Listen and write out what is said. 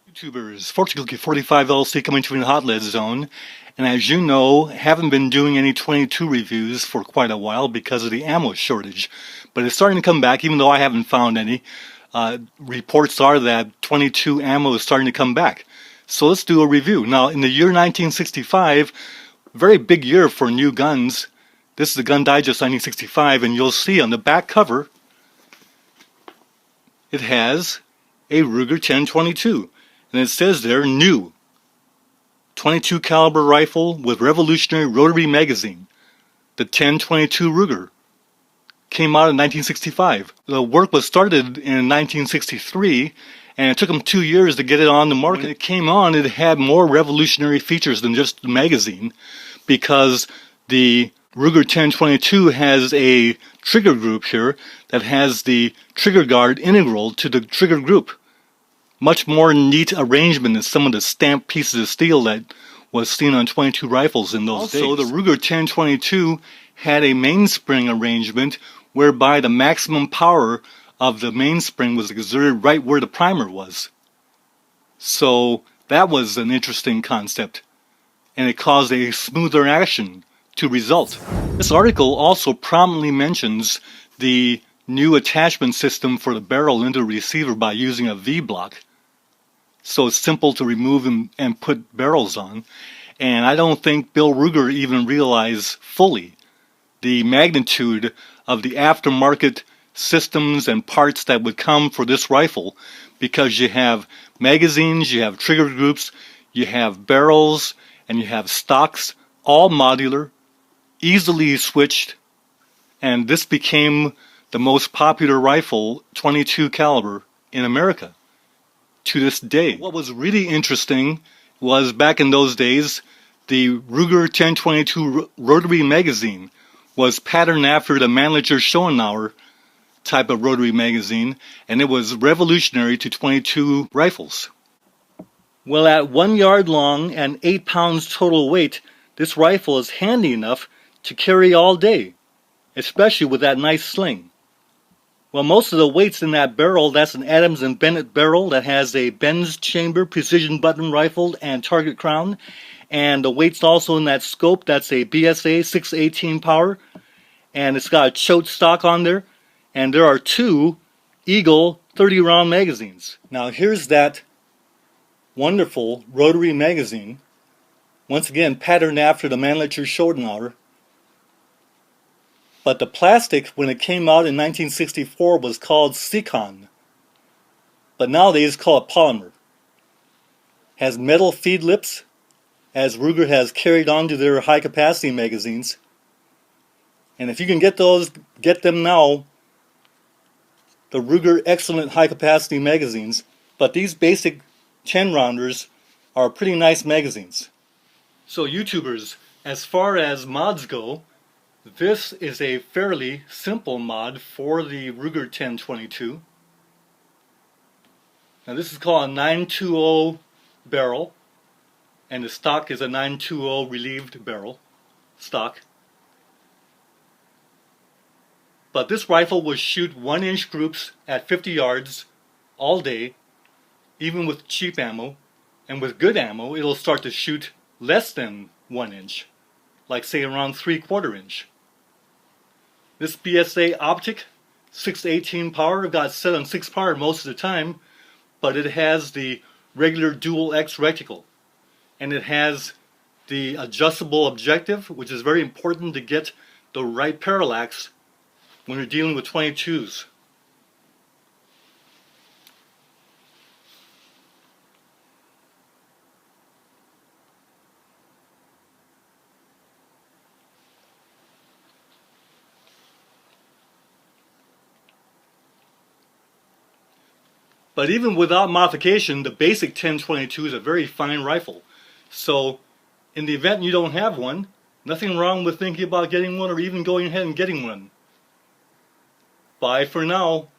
YouTubers, Fortune 45 LC coming to a hot lead zone, and as you know, haven't been doing any 22 reviews for quite a while because of the ammo shortage, but it's starting to come back even though I haven't found any. Reports are that 22 ammo is starting to come back. So let's do a review. Now in the year 1965, very big year for new guns. This is the Gun Digest 1965, and you'll see on the back cover it has a Ruger 1022. And it says there, new 22 caliber rifle with revolutionary rotary magazine. The 1022 Ruger came out in 1965. The work was started in 1963, and it took them 2 years to get it on the market. When it came on, it had more revolutionary features than just the magazine, because the Ruger 1022 has a trigger group here that has the trigger guard integral to the trigger group. Much more neat arrangement than some of the stamped pieces of steel that was seen on 22 rifles in those days. Also, the Ruger 1022 had a mainspring arrangement whereby the maximum power of the mainspring was exerted right where the primer was. So that was an interesting concept, and it caused a smoother action to result. This article also prominently mentions the new attachment system for the barrel into the receiver by using a V-block. So it's simple to remove and put barrels on. And I don't think Bill Ruger even realized fully the magnitude of the aftermarket systems and parts that would come for this rifle, because you have magazines, you have trigger groups, you have barrels, and you have stocks, all modular, easily switched, and this became the most popular rifle, 22 caliber, in America to this day. What was really interesting was back in those days, the Ruger 1022 rotary magazine was patterned after the Mannlicher Schoenauer type of rotary magazine, and it was revolutionary to 22 rifles. Well, at 1 yard long and 8 pounds total weight, this rifle is handy enough to carry all day, especially with that nice sling. Well, most of the weight's in that barrel. That's an Adams & Bennett barrel that has a Benz chamber, precision button rifle, and target crown. And the weight's also in that scope. That's a BSA 618 power. And it's got a choke stock on there. And there are 2 Eagle 30-round magazines. Now here's that wonderful rotary magazine. Once again, patterned after the Mannlicher Schoenauer. But the plastic, when it came out in 1964, was called Silicon. But nowadays call it polymer. Has metal feed lips, as Ruger has carried on to their high-capacity magazines. And if you can get those, get them now. The Ruger excellent high-capacity magazines. But these basic 10-rounders are pretty nice magazines. So YouTubers, as far as mods go, this is a fairly simple mod for the Ruger 1022. Now this is called a 920 barrel, and the stock is a 920 relieved barrel stock. But this rifle will shoot 1-inch groups at 50 yards all day, even with cheap ammo, and with good ammo it'll start to shoot less than 1 inch, like say around 3/4 inch. This BSA optic 618 power got set on 6 power most of the time, but it has the regular dual X reticle, and it has the adjustable objective, which is very important to get the right parallax when you're dealing with 22s. But even without modification, the basic 1022 is a very fine rifle. So in the event you don't have one, nothing wrong with thinking about getting one or even going ahead and getting one. Bye for now.